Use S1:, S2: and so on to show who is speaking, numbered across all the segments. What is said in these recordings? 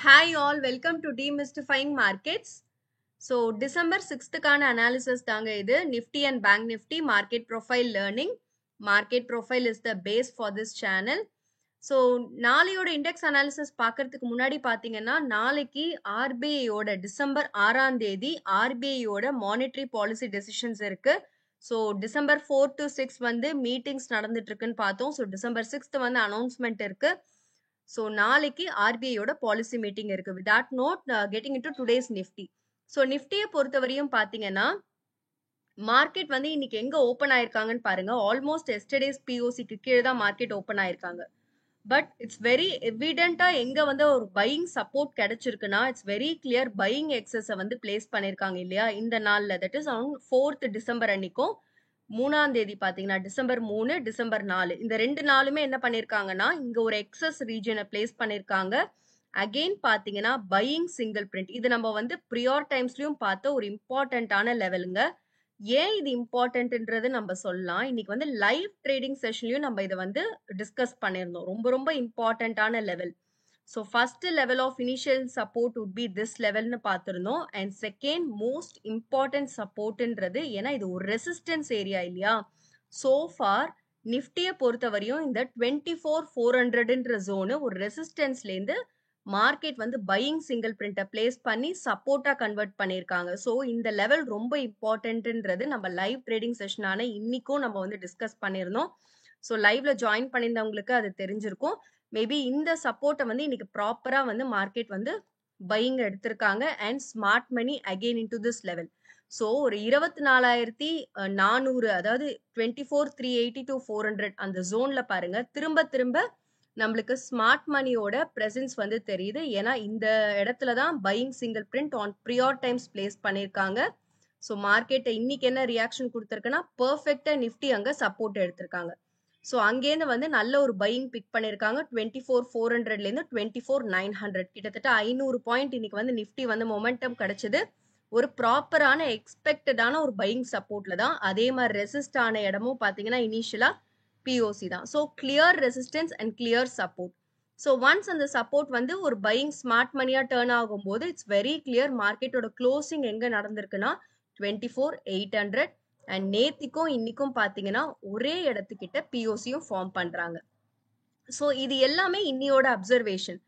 S1: Hi all, welcome to Demystifying Markets. So December 6th கான analysis தாங்க இது Nifty and Bank Nifty market profile learning. Market profile is the base for this channel. So நாளையோட index analysis பார்க்கறதுக்கு முன்னாடி பார்த்தீங்கன்னா நாளைக்கு RBI யோட December 6ஆம் தேதி RBI யோட monetary policy decisions இருக்கு. So December 4 to 6 வந்து meetings நடந்துட்டு இருக்குன்னு பார்த்தோம். So December 6th வந்து announcement இருக்கு. So நாளைக்கு RBI யோட பாலிசி மீட்டிங் இருக்கு. With that note, getting into today's Nifty. So நிஃப்டியை பொறுத்தவரையும் பாத்தீங்கன்னா மார்க்கெட் வந்து இன்னைக்கு எங்க ஓபன் ஆயிருக்காங்கன்னு பாருங்க. ஆல்மோஸ்ட் எஸ்டர்டேஸ் பிஓசிக்கு கீழே தான் மார்க்கெட் ஓபன் ஆயிருக்காங்க. பட் இட்ஸ் வெரி எவிடென்ட்டா எங்க வந்து ஒரு பையிங் சப்போர்ட் கிடைச்சிருக்குன்னா it's very clear buying excess வந்து பிளேஸ் பண்ணிருக்காங்க இல்லையா இந்த நாள்ல. That is on 4th December அன்னைக்கும் 3ஆம் தேதி பாத்தீங்கன்னா டிசம்பர் 3 டிசம்பர் 4 இந்த ரெண்டு நாளுமே என்ன பண்ணிருக்காங்கன்னா இங்க ஒரு எக்ஸஸ் ரீஜனை பிளேஸ் பண்ணிருக்காங்க. அகெயின் பாத்தீங்கன்னா பையிங் சிங்கிள் பிரிண்ட் இது நம்ம வந்து ப்ரியார் டைம்ஸ்லயும் பார்த்த ஒரு இம்பார்ட்டன்டான லெவலுங்க. ஏன் இது இம்பார்ட்டன்ட்ன்றது நம்ம சொல்லலாம். இன்னைக்கு வந்து லைவ் ட்ரேடிங் செஷன்லயும் நம்ம இதை வந்து டிஸ்கஸ் பண்ணியிருந்தோம். ரொம்ப ரொம்ப இம்பார்ட்டன்டான level. So first level of initial support would be this லெவல்னு பார்த்துருந்தோம். அண்ட் செகண்ட் மோஸ்ட் இம்பார்ட்டன்ட் சப்போர்ட்ன்றது ஏன்னா இது ஒரு ரெசிஸ்டன்ஸ் ஏரியா இல்லையா. சோ ஃபார் நிஃப்டியை பொறுத்தவரையும் இந்த 24,400ன்ற ஜோனு ஒரு ரெசிஸ்டன்ஸ்லேருந்து மார்க்கெட் வந்து பையிங் சிங்கிள் பிரிண்ட்டை பிளேஸ் பண்ணி சப்போர்ட்டா கன்வெர்ட் பண்ணியிருக்காங்க. ஸோ இந்த லெவல் ரொம்ப இம்பார்ட்டன்ட்ன்றது நம்ம லைவ் ட்ரேடிங் செஷனான இன்னைக்கும் நம்ம வந்து டிஸ்கஸ் பண்ணியிருந்தோம். ஸோ லைவ்ல ஜாயின் பண்ணியிருந்தவங்களுக்கு அது தெரிஞ்சிருக்கும். மேபி இந்த சப்போர்ட்டை வந்து இன்னைக்கு ப்ராப்பரா வந்து மார்க்கெட் வந்து பையிங் எடுத்திருக்காங்க and smart money again into this level. So ஒரு 24,400 அதாவது 24,380 to 400 அந்த ஜோன்ல பாருங்க திரும்ப திரும்ப நம்மளுக்கு ஸ்மார்ட் மணியோட பிரசன்ஸ் வந்து தெரியுது. ஏன்னா இந்த இடத்துல தான் buying single print on prior times place பண்ணியிருக்காங்க. ஸோ மார்க்கெட்டை இன்னைக்கு என்ன ரியாக்ஷன் கொடுத்துருக்குன்னா பர்ஃபெக்டா நிஃப்டி அங்க சப்போர்ட் எடுத்திருக்காங்க. ஸோ அங்கேருந்து வந்து நல்ல ஒரு பையிங் பிக் பண்ணியிருக்காங்க. 24,400லேருந்து 24,900 கிட்டத்தட்ட 500 பாயிண்ட் இன்னைக்கு வந்து நிஃப்டி வந்து மொமெண்டம் கிடைச்சது. ஒரு ப்ராப்பரான எக்ஸ்பெக்டடான ஒரு பையிங் சப்போர்ட்ல தான். அதே மாதிரி ரெசிஸ்ட் ஆன இடமும் பார்த்தீங்கன்னா இனிஷியலா பிஓசி தான். So clear resistance and clear support. So once அந்த சப்போர்ட் வந்து ஒரு பையிங் ஸ்மார்ட் மணியா டேர்ன் ஆகும்போது இட்ஸ் வெரி கிளியர் மார்க்கெட்டோட க்ளோசிங் எங்க நடந்திருக்குன்னா 24,800 அண்ட் நேத்திக்கும் இன்னைக்கும் பாத்தீங்கன்னா ஒரே இடத்துக்கிட்ட பிஓசியும் ஃபார்ம் பண்றாங்க. ஸோ இது எல்லாமே இன்னியோட அப்சர்வேஷன்.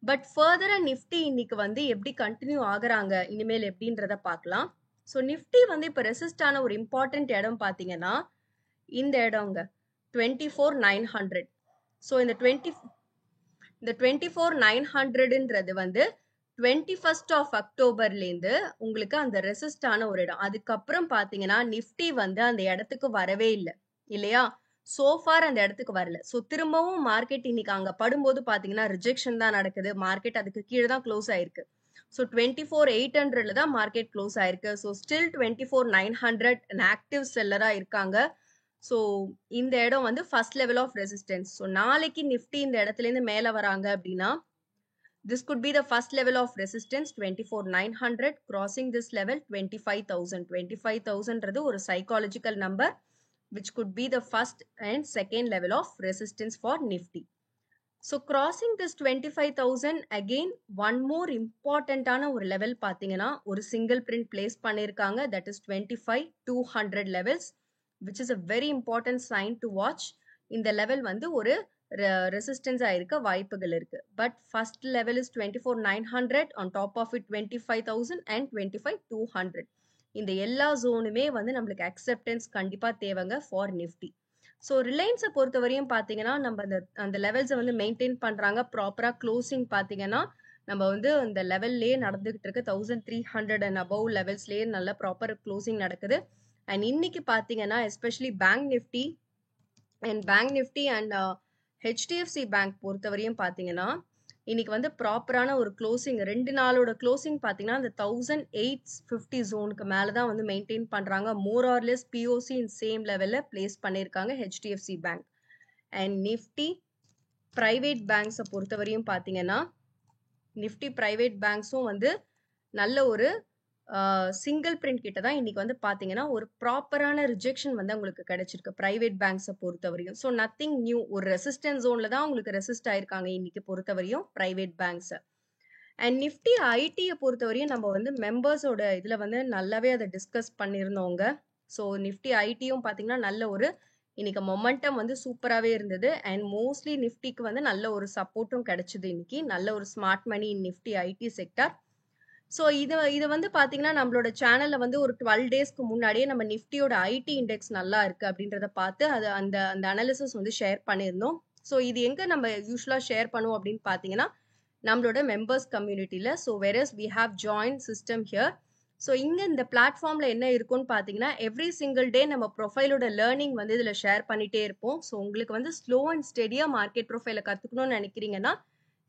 S1: பட் ஃபர்தரா நிஃப்டி இன்னைக்கு வந்து எப்படி கண்டினியூ ஆகுறாங்க இனிமேல் எப்படின்றத பார்க்கலாம். ஸோ நிஃப்டி வந்து இப்போ ரெசிஸ்ட் ஆன ஒரு இம்பார்ட்டன்ட் இடம் பார்த்தீங்கன்னா இந்த இடங்க 24,900. ஸோ இந்த 24,900ன்றது வந்து 21st of அக்டோபர்லேருந்து உங்களுக்கு அந்த ரெசிஸ்ட் ஆன ஒரு இடம். அதுக்கப்புறம் பாத்தீங்கன்னா நிஃப்டி வந்து அந்த இடத்துக்கு வரவே இல்லை இல்லையா. சோஃபார் அந்த இடத்துக்கு வரல. ஸோ திரும்பவும் மார்க்கெட் இன்னைக்கு அங்க படும்போது பாத்தீங்கன்னா ரிஜெக்ஷன் தான் நடக்குது. மார்க்கெட் அதுக்கு கீழே தான் க்ளோஸ் ஆயிருக்கு. ஸோ 24,800ல தான் மார்க்கெட் க்ளோஸ் ஆயிருக்கு. ஸோ ஸ்டில் 24,900 ஆக்டிவ் செல்லரா இருக்காங்க. ஸோ இந்த இடம் வந்து first level of resistance. So நாளைக்கு நிஃப்டி இந்த இடத்துல இருந்து மேல வராங்க அப்படின்னா this could be the first level of resistance 24,900 crossing this level 25,000. 25,000 ஒரு psychological number which could be the first and second level of resistance for Nifty. So crossing this 25,000 again one more important ஆன ஒரு level பாத்தீங்கன்னா ஒரு single print place பண்ணிருக்காங்க. that is 25,200 levels which is a very important sign to watch. இந்த level வந்து ஒரு resistance ஆயிருக்க வாய்ப்புகள் இருக்கு. But first level is 24,900 on top of it 25,000 and 25,200. இந்த எல்லா ஜோனுமே வந்து நம்மளுக்கு அக்செப்டன்ஸ் கண்டிப்பா தேவைங்க ஃபார் நிஃப்டி. ஸோ ரிலையன்ஸை பொறுத்தவரையும் பார்த்தீங்கன்னா நம்ம அந்த லெவல்ஸை வந்து மெயின்டைன் பண்றாங்க. ப்ராப்பரா க்ளோசிங் பார்த்தீங்கன்னா நம்ம வந்து அந்த லெவல்லே நடந்துகிட்டு இருக்கு 1,300 அண்ட் அபவ் லெவல்ஸ்லேயே நல்ல ப்ராப்பர் க்ளோசிங் நடக்குது. அண்ட் இன்னைக்கு பார்த்தீங்கன்னா especially bank Nifty and HDFC bank பொறுத்தவரையும் பார்த்தீங்கன்னா இன்னைக்கு வந்து ப்ராப்பரான ஒரு க்ளோசிங் ரெண்டு நாளோட க்ளோசிங் பார்த்தீங்கன்னா அந்த 1,850 ஜோனுக்கு மேலே தான் வந்து மெயின்டைன் பண்ணுறாங்க. More or less POC in same லெவலில் பிளேஸ் பண்ணியிருக்காங்க HDFC bank. And Nifty private பேங்க்ஸை பொறுத்தவரையும் பார்த்தீங்கன்னா நிஃப்டி ப்ரைவேட் பேங்க்ஸும் வந்து நல்ல ஒரு சிங்கிள் பிரிண்ட் கிட்ட தான் இன்னைக்கு வந்து பாத்தீங்கன்னா ஒரு ப்ராப்பரான ரிஜெக்ஷன் வந்து உங்களுக்கு கிடைச்சிருக்கு பிரைவேட் பேங்க்ஸை பொறுத்தவரையும். ஸோ நத்திங் நியூ ஒரு ரெசிஸ்டன்ஸ் ஜோன்ல தான் உங்களுக்கு ரெசிஸ்ட் ஆயிருக்காங்க இன்னைக்கு பொறுத்தவரையும் பிரைவேட் பேங்க்ஸ். அண்ட் நிஃப்டி ஐடியை பொறுத்தவரையும் நம்ம வந்து மெம்பர்ஸோட இதில் வந்து நல்லாவே அதை டிஸ்கஸ் பண்ணியிருந்தோங்க. ஸோ நிஃப்டி ஐடியும் பார்த்தீங்கன்னா நல்ல ஒரு இன்னைக்கு மொமெண்டம் வந்து சூப்பராகவே இருந்தது. அண்ட் மோஸ்ட்லி நிஃப்டிக்கு வந்து நல்ல ஒரு சப்போர்ட்டும் கிடைச்சிது இன்னைக்கு. நல்ல ஒரு smart money in Nifty IT sector. So இது வந்து பார்த்தீங்கன்னா நம்மளோட சேனலில் வந்து ஒரு 12 டேஸ்க்கு முன்னாடியே நம்ம நிஃப்டியோட ஐடி இண்டெக்ஸ் நல்லா இருக்கு அப்படின்றத பார்த்து அது அந்த அந்த அனாலிசிஸ் வந்து ஷேர் பண்ணியிருந்தோம். ஸோ இது எங்கே நம்ம யூஸ்வலாக ஷேர் பண்ணுவோம் அப்படின்னு பார்த்தீங்கன்னா நம்மளோட மெம்பர்ஸ் கம்யூனிட்டியில். So whereas we have join system here. So இங்கே இந்த பிளாட்ஃபார்மில் என்ன இருக்குன்னு பார்த்தீங்கன்னா எவ்ரி சிங்கிள் டே நம்ம ப்ரொஃபைலோட லேர்னிங் வந்து இதில் ஷேர் பண்ணிகிட்டே இருப்போம். ஸோ உங்களுக்கு வந்து ஸ்லோ அண்ட் ஸ்டெடியாக மார்க்கெட் ப்ரொஃபைலை கற்றுக்கணும்னு நினைக்கிறீங்கன்னா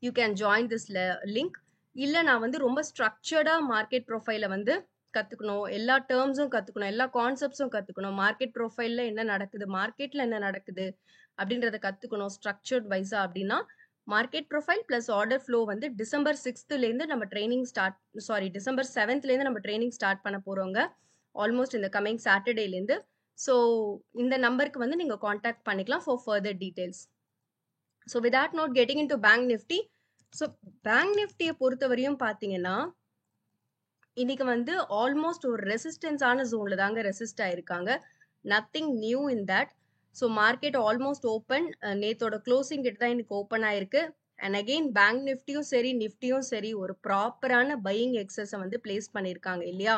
S1: you can join this link. இல்லை நான் வந்து ரொம்ப ஸ்ட்ரக்சர்டாக மார்க்கெட் ப்ரொஃபைலை வந்து கற்றுக்கணும், எல்லா டேர்ம்ஸும் கற்றுக்கணும், எல்லா கான்செப்ட்ஸும் கற்றுக்கணும், மார்க்கெட் ப்ரொஃபைலில் என்ன நடக்குது, மார்க்கெட்டில் என்ன நடக்குது அப்படின்றத கற்றுக்கணும் ஸ்ட்ரக்சர்ட் வைஸாக அப்படின்னா market profile plus order flow வந்து டிசம்பர் 6th நம்ம ட்ரைனிங் டிசம்பர் 7th நம்ம ட்ரைனிங் ஸ்டார்ட் பண்ண போகிறோங்க. ஆல்மோஸ்ட் இந்த கமிங் சாட்டர்டேலேருந்து. ஸோ இந்த நம்பருக்கு வந்து நீங்கள் காண்டாக்ட் பண்ணிக்கலாம் for further details. So with that note getting into bank Nifty. So bank நிஃப்டியை பொறுத்தவரையும் பார்த்தீங்கன்னா இன்னைக்கு வந்து ஆல்மோஸ்ட் ஒரு ரெசிஸ்டன்ஸான ஜோன்ல தாங்க ரெசிஸ்ட் ஆயிருக்காங்க. Nothing new in that. So market almost open. நேத்தோட க்ளோசிங் கிட்ட தான் இன்னைக்கு ஓப்பன் ஆயிருக்கு. அண்ட் அகெயின் பேங்க் நிஃப்டியும் சரி நிஃப்டியும் சரி ஒரு ப்ராப்பரான பையிங் எக்ஸஸை வந்து பிளேஸ் பண்ணியிருக்காங்க இல்லையா.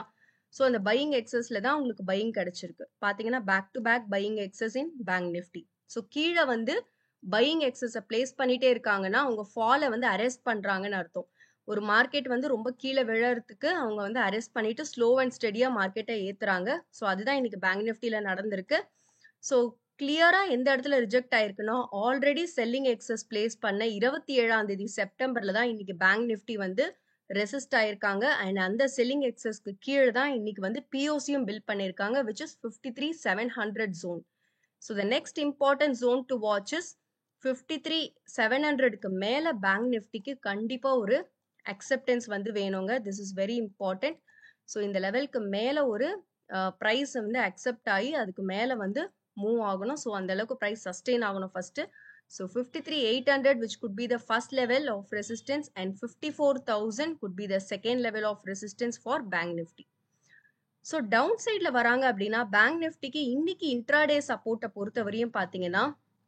S1: ஸோ அந்த பையிங் எக்ஸஸ்ல தான் உங்களுக்கு பையிங் கிடைச்சிருக்கு. பார்த்தீங்கன்னா back to back buying excess in bank Nifty. So கீழே வந்து பையிங் எக்ஸஸை பிளேஸ் பண்ணிட்டே இருக்காங்கன்னா அவங்க ஃபாலை வந்து அரெஸ்ட் பண்றாங்கன்னு அர்த்தம். ஒரு மார்க்கெட் வந்து ரொம்ப கீழே விழறதுக்கு அவங்க வந்து அரெஸ்ட் பண்ணிட்டு ஸ்லோ அண்ட் ஸ்டெடியா மார்க்கெட்டை ஏத்துறாங்க. ஸோ அதுதான் இன்னைக்கு பேங்க் நிஃப்டியில நடந்திருக்கு. ஸோ கிளியரா எந்த இடத்துல ரிஜெக்ட் ஆயிருக்குன்னா ஆல்ரெடி செல்லிங் எக்ஸஸ் பிளேஸ் பண்ண 27 செப்டம்பர்ல தான் இன்னைக்கு பேங்க் நிஃப்டி வந்து ரெசிஸ்ட் ஆயிருக்காங்க. அண்ட் அந்த செல்லிங் எக்ஸஸ்க்கு கீழே தான் இன்னைக்கு வந்து பிஓசியும் பில்ட் பண்ணியிருக்காங்க which is 53,700 zone. So the next important zone to watch is 53,700க்கு மேல பேங்க் நிஃப்டிக்கு கண்டிப்பா ஒரு அக்செப்டன்ஸ் வந்து வேணுங்க. This is very important. So இந்த லெவலுக்கு மேல ஒரு ப்ரைஸ் வந்து அக்செப்ட் ஆகி அதுக்கு மேல வந்து மூவ் ஆகணும். ஸோ அந்த அளவுக்கு ப்ரைஸ் சஸ்டெயின் ஆகணும் first. So 53,800 which could be the first level of resistance and 54,000 could be the second level of resistance for bank nifty. So down சைட்ல வராங்க அப்படின்னா பேங்க் நிஃப்டிக்கு இன்னைக்கு இன்ட்ராடே சப்போர்ட்டை பொறுத்தவரையும் பார்த்தீங்கன்னா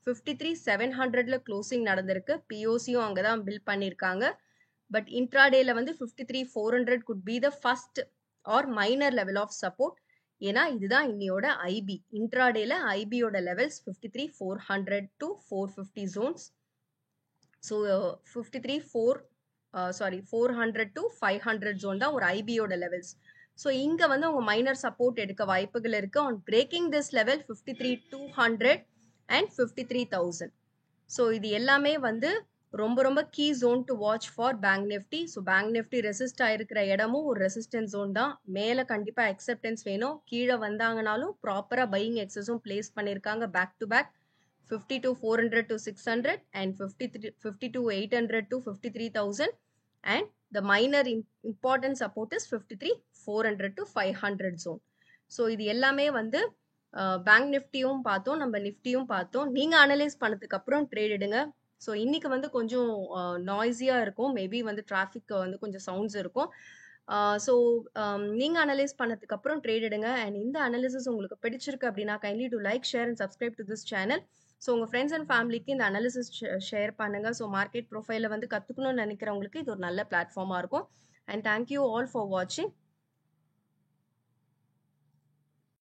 S1: 53,700ல க்ளோசிங் நடந்திருக்கு. பிஓசியும் அங்கதான் பில்ட் பண்ணியிருக்காங்க. பட் இன்ட்ராடேல வந்து 53,400 could be the first or minor level of support. ஏன்னா இதுதான் இன்னையோட ஐபி. இன்ட்ராடேல ஐபியோட levels 53,400 to 450 zones. So 400 to 500 zone தான் ஒரு ஐபியோட லெவல்ஸ். ஸோ இங்க வந்து உங்க மைனர் சப்போர்ட் எடுக்க வாய்ப்புகள் இருக்கு. On breaking this level 53,200 and 53,000. So இது எல்லாமே வந்து ரொம்ப ரொம்ப key zone to watch for bank Nifty. So bank Nifty resist ஆயிருக்கிற இடமும் ஒரு ரெசிஸ்டன்ஸ் ஜோன் தான். மேலே கண்டிப்பாக அக்செப்டன்ஸ் வேணும். கீழே வந்தாங்கனாலும் ப்ராப்பராக பையிங் எக்ஸஸும் பிளேஸ் பண்ணியிருக்காங்க back to back 52,400 to 600 and 52,800 to 53,000 and the minor important support is 53,400 to 500 zone. So இது எல்லாமே வந்து பேங்க் நிஃப்டியும் பார்த்தோம், நம்ம நிஃப்டியும் பார்த்தோம். நீங்கள் அனலைஸ் பண்ணதுக்கு அப்புறம் ட்ரேட் எடுங்க. ஸோ இன்னைக்கு வந்து கொஞ்சம் நாய்ஸியாக இருக்கும். மேபி வந்து டிராஃபிக் வந்து கொஞ்சம் சவுண்ட்ஸ் இருக்கும். ஸோ நீங்கள் அனலைஸ் பண்ணதுக்கு அப்புறம் ட்ரேட் எடுங்க. அண்ட் இந்த அனாலிசிஸ் உங்களுக்கு பிடிச்சிருக்கு அப்படின்னா kindly to like, share and subscribe to this channel. So உங்கள் ஃப்ரெண்ட்ஸ் அண்ட் ஃபேமிலிக்கு இந்த அனாலிசிஸ் ஷேர் பண்ணுங்க. ஸோ மார்க்கெட் ப்ரொஃபைலை வந்து கற்றுக்கணும்னு நினைக்கிறவங்களுக்கு இது ஒரு நல்ல பிளாட்ஃபார்மாக இருக்கும். அண்ட் தேங்க்யூ ஆல் ஃபார் வாட்சிங்.